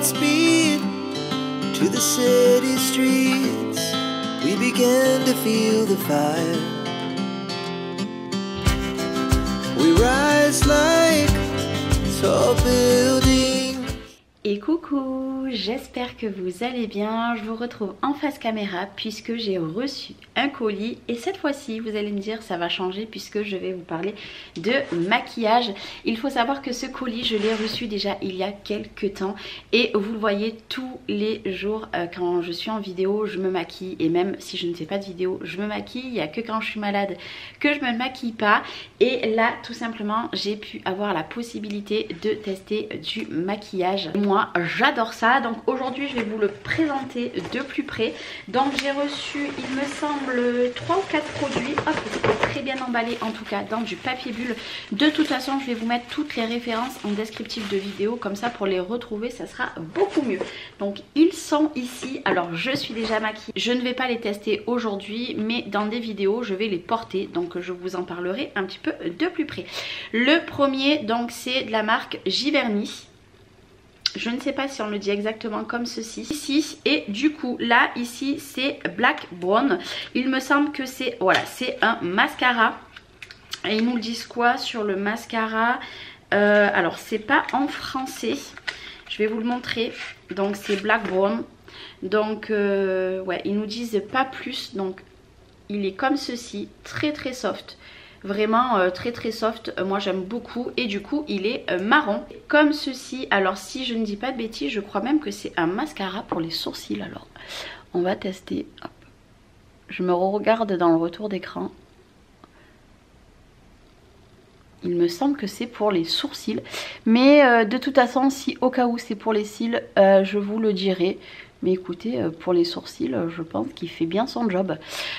Godspeed to the city streets. We began to feel the fire. We rise like tall buildings. Et coucou, j'espère que vous allez bien. Je vous retrouve en face caméra puisque j'ai reçu un colis. Et cette fois-ci, vous allez me dire, ça va changer puisque je vais vous parler de maquillage. Il faut savoir que ce colis, je l'ai reçu déjà il y a quelques temps. Et vous le voyez tous les jours quand je suis en vidéo, je me maquille. Et même si je ne fais pas de vidéo, je me maquille. Il n'y a que quand je suis malade que je ne me maquille pas. Et là, tout simplement, j'ai pu avoir la possibilité de tester du maquillage. Moi, j'adore ça. Donc aujourd'hui, je vais vous le présenter de plus près. Donc j'ai reçu, il me semble, 3 ou 4 produits. Hop, c'était très bien emballé en tout cas dans du papier bulle. De toute façon, je vais vous mettre toutes les références en descriptif de vidéo. Comme ça, pour les retrouver, ça sera beaucoup mieux. Donc ils sont ici. Alors je suis déjà maquillée. Je ne vais pas les tester aujourd'hui, mais dans des vidéos, je vais les porter. Donc je vous en parlerai un petit peu de plus près. Le premier, donc c'est de la marque Giverny. Je ne sais pas si on le dit exactement comme ceci. Ici, et du coup, là, ici, c'est Black Brown. Il me semble que c'est, voilà, c'est un mascara. Et ils nous le disent quoi sur le mascara? Alors, c'est pas en français. Je vais vous le montrer. Donc, c'est Black Brown. Donc, ouais, ils nous disent pas plus. Donc, il est comme ceci, très très soft. Vraiment très soft, moi j'aime beaucoup. Et du coup il est marron comme ceci. Alors si je ne dis pas de bêtises, je crois même que c'est un mascara pour les sourcils. Alors on va tester. Hop. Je me regarde dans le retour d'écran. Il me semble que c'est pour les sourcils. Mais de toute façon, si au cas où c'est pour les cils, je vous le dirai. Mais écoutez, pour les sourcils, je pense qu'il fait bien son job.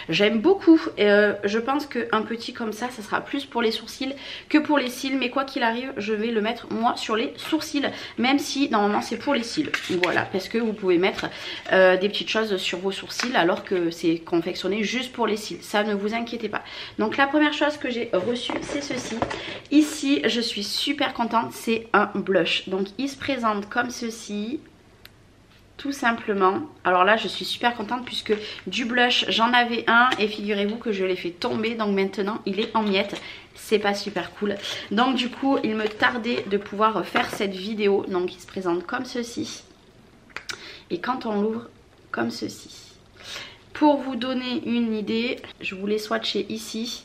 J'aime beaucoup. Je pense qu'un petit comme ça, ça sera plus pour les sourcils que pour les cils. Mais quoi qu'il arrive, je vais le mettre moi sur les sourcils. Même si normalement c'est pour les cils. Voilà, parce que vous pouvez mettre des petites choses sur vos sourcils alors que c'est confectionné juste pour les cils. Ça, ne vous inquiétez pas. Donc la première chose que j'ai reçue, c'est ceci. Ici, je suis super contente. C'est un blush. Donc il se présente comme ceci. Tout simplement. Alors là je suis super contente puisque du blush j'en avais un et figurez-vous que je l'ai fait tomber. Donc maintenant il est en miettes. C'est pas super cool. Donc du coup il me tardait de pouvoir faire cette vidéo. Donc il se présente comme ceci. Et quand on l'ouvre comme ceci. Pour vous donner une idée, je vous l'ai swatché ici.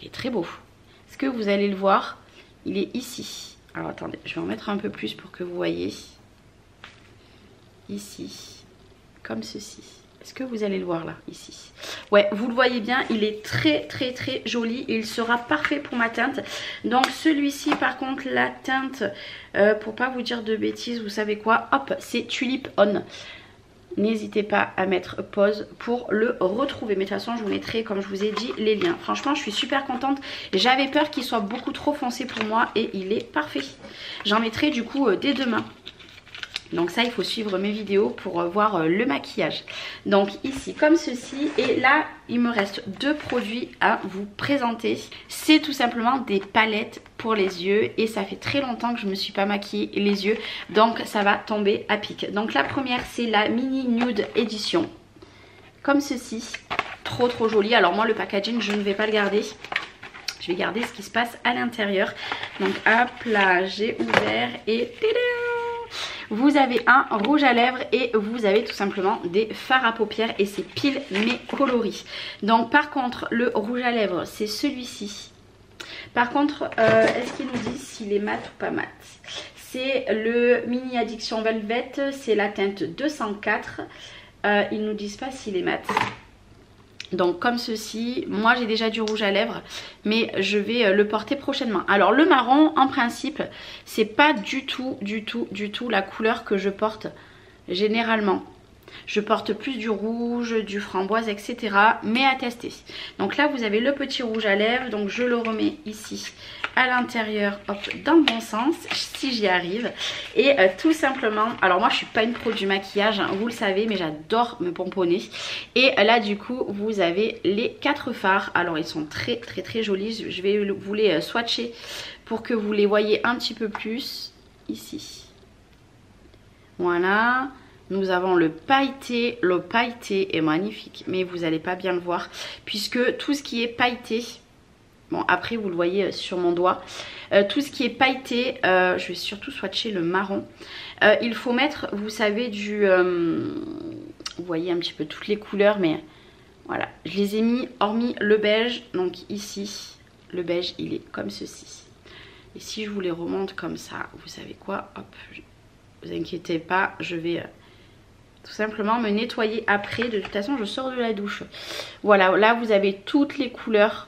Il est très beau. Est-ce que vous allez le voir? Il est ici. Alors attendez, je vais en mettre un peu plus pour que vous voyez. Ici, comme ceci. Est-ce que vous allez le voir là, ici? Ouais, vous le voyez bien, il est très joli et il sera parfait pour ma teinte. Donc celui-ci par contre, la teinte, pour pas vous dire de bêtises, vous savez quoi? Hop, c'est Tulip On. N'hésitez pas à mettre pause pour le retrouver. Mais de toute façon, je vous mettrai, comme je vous ai dit, les liens. Franchement, je suis super contente. J'avais peur qu'il soit beaucoup trop foncé pour moi et il est parfait. J'en mettrai du coup dès demain. Donc ça, il faut suivre mes vidéos pour voir le maquillage. Donc ici, comme ceci. Et là, il me reste 2 produits à vous présenter. C'est tout simplement des palettes pour les yeux. Et ça fait très longtemps que je ne me suis pas maquillée les yeux. Donc ça va tomber à pic. Donc la première, c'est la Mini Nude Edition. Comme ceci. Trop joli. Alors moi, le packaging, je ne vais pas le garder. Je vais garder ce qui se passe à l'intérieur. Donc hop là, j'ai ouvert et... Vous avez un rouge à lèvres et vous avez tout simplement des fards à paupières et c'est pile mes coloris. Donc par contre le rouge à lèvres c'est celui-ci. Par contre est-ce qu'ils nous disent s'il est mat ou pas mat? C'est le Mini Addiction Velvet, c'est la teinte 204. Ils nous disent pas s'il est mat. Donc comme ceci, moi j'ai déjà du rouge à lèvres mais je vais le porter prochainement. Alors le marron en principe c'est pas du tout la couleur que je porte généralement. Je porte plus du rouge, du framboise, etc. Mais à tester. Donc là vous avez le petit rouge à lèvres. Donc je le remets ici à l'intérieur, hop, dans le bon sens, si j'y arrive. Et tout simplement, alors moi je suis pas une pro du maquillage, hein, vous le savez, mais j'adore me pomponner. Et là du coup vous avez les 4 fards. Alors ils sont très jolis. Je vais vous les swatcher pour que vous les voyez un petit peu plus ici. Voilà. Nous avons le pailleté. Le pailleté est magnifique, mais vous n'allez pas bien le voir puisque tout ce qui est pailleté, bon après vous le voyez sur mon doigt, tout ce qui est pailleté, je vais surtout swatcher le marron. Il faut mettre, vous savez, vous voyez un petit peu toutes les couleurs, mais voilà, je les ai mis hormis le beige. Donc ici, le beige il est comme ceci. Et si je vous les remonte comme ça, vous savez quoi, hop, vous inquiétez pas, je vais tout simplement me nettoyer après. De toute façon je sors de la douche. Voilà, là vous avez toutes les couleurs.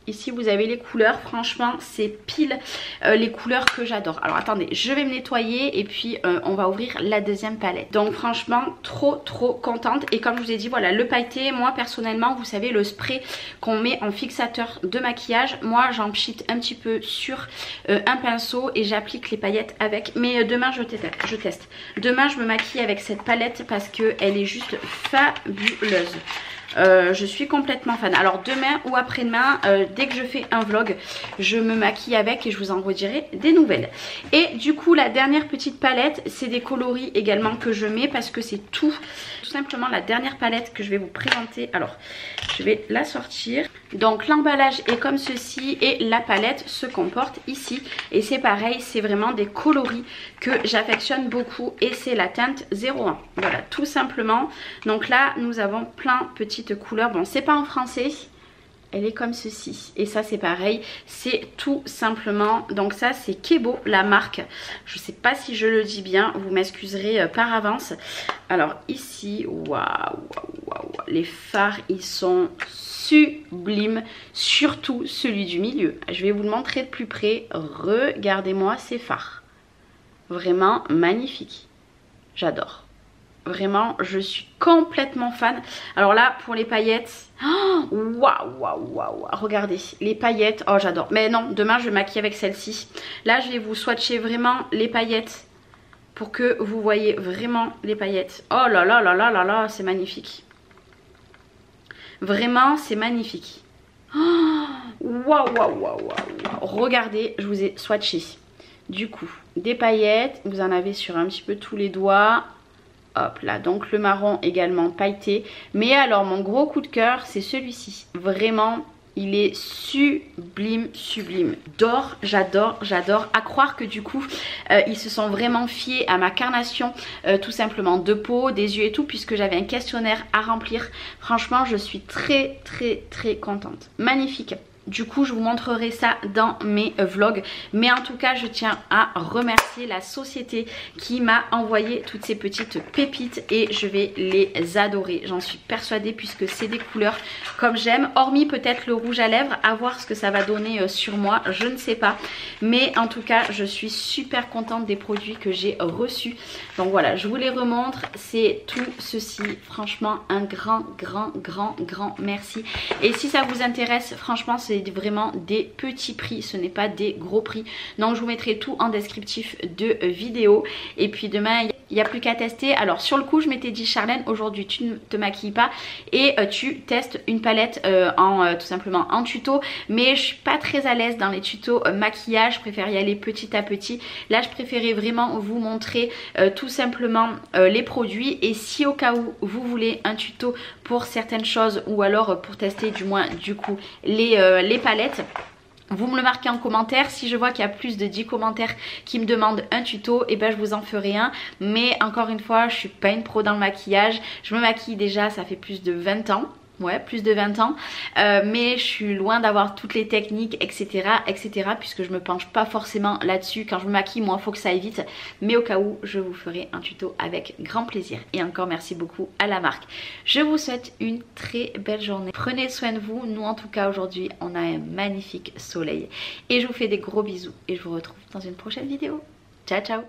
Ici vous avez les couleurs, franchement c'est pile les couleurs que j'adore. Alors attendez, je vais me nettoyer et puis on va ouvrir la deuxième palette. Donc franchement trop contente. Et comme je vous ai dit, voilà, le pailleté, moi personnellement, vous savez le spray qu'on met en fixateur de maquillage, moi j'en pchite un petit peu sur un pinceau et j'applique les paillettes avec. Mais demain je teste. Demain je me maquille avec cette palette parce qu'elle est juste fabuleuse. Je suis complètement fan. Alors demain ou après-demain, dès que je fais un vlog, je me maquille avec et je vous en redirai des nouvelles. Et du coup la dernière petite palette, c'est des coloris également que je mets parce que c'est tout simplement la dernière palette que je vais vous présenter. Alors je vais la sortir. Donc l'emballage est comme ceci et la palette se comporte ici. Et c'est pareil, c'est vraiment des coloris que j'affectionne beaucoup et c'est la teinte 01. Voilà, tout simplement. Donc là nous avons plein de petites couleurs. Bon, c'est pas en français, elle est comme ceci. Et ça c'est pareil, c'est tout simplement, donc ça c'est Kebo, la marque. Je sais pas si je le dis bien, vous m'excuserez par avance. Alors ici, waouh, les fards ils sont sublimes, surtout celui du milieu. Je vais vous le montrer de plus près. Regardez-moi ces fards, vraiment magnifique, j'adore. Vraiment, je suis complètement fan. Alors là, pour les paillettes, waouh, regardez, les paillettes, oh j'adore. Mais non, demain je vais maquiller avec celle-ci. Là, je vais vous swatcher vraiment les paillettes pour que vous voyez vraiment les paillettes. Oh là là là là là là, c'est magnifique. Vraiment, c'est magnifique. Waouh. Regardez, je vous ai swatché. Du coup, des paillettes, vous en avez sur un petit peu tous les doigts. Hop là, donc le marron également pailleté. Mais alors mon gros coup de cœur c'est celui-ci. Vraiment il est sublime. J'adore. À croire que du coup ils se sont vraiment fiés à ma carnation tout simplement de peau, des yeux et tout, puisque j'avais un questionnaire à remplir. Franchement je suis très contente. Magnifique. Du coup je vous montrerai ça dans mes vlogs. Mais en tout cas je tiens à remercier la société qui m'a envoyé toutes ces petites pépites. Et je vais les adorer, j'en suis persuadée, puisque c'est des couleurs comme j'aime. Hormis peut-être le rouge à lèvres, à voir ce que ça va donner sur moi, je ne sais pas. Mais en tout cas je suis super contente des produits que j'ai reçus. Donc voilà, je vous les remontre. C'est tout ceci, franchement un grand merci. Et si ça vous intéresse, franchement c'est vraiment des petits prix, ce n'est pas des gros prix. Donc je vous mettrai tout en descriptif de vidéo. Et puis demain il n'y a plus qu'à tester. Alors sur le coup je m'étais dit, Charlène, aujourd'hui tu ne te maquilles pas et tu testes une palette tout simplement en tuto. Mais je suis pas très à l'aise dans les tutos maquillage, je préfère y aller petit à petit. Là je préférais vraiment vous montrer tout simplement les produits. Et si au cas où vous voulez un tuto pour certaines choses, ou alors pour tester du moins du coup les palettes, vous me le marquez en commentaire. Si je vois qu'il y a plus de 10 commentaires qui me demandent un tuto, et ben je vous en ferai un. Mais encore une fois, je suis pas une pro dans le maquillage. Je me maquille déjà, ça fait plus de 20 ans. Ouais, plus de 20 ans. Mais je suis loin d'avoir toutes les techniques, etc. Puisque je me penche pas forcément là-dessus. Quand je me maquille, moi, il faut que ça aille vite. Mais au cas où, je vous ferai un tuto avec grand plaisir. Et encore merci beaucoup à la marque. Je vous souhaite une très belle journée. Prenez soin de vous. Nous, en tout cas, aujourd'hui, on a un magnifique soleil. Et je vous fais des gros bisous. Et je vous retrouve dans une prochaine vidéo. Ciao, ciao!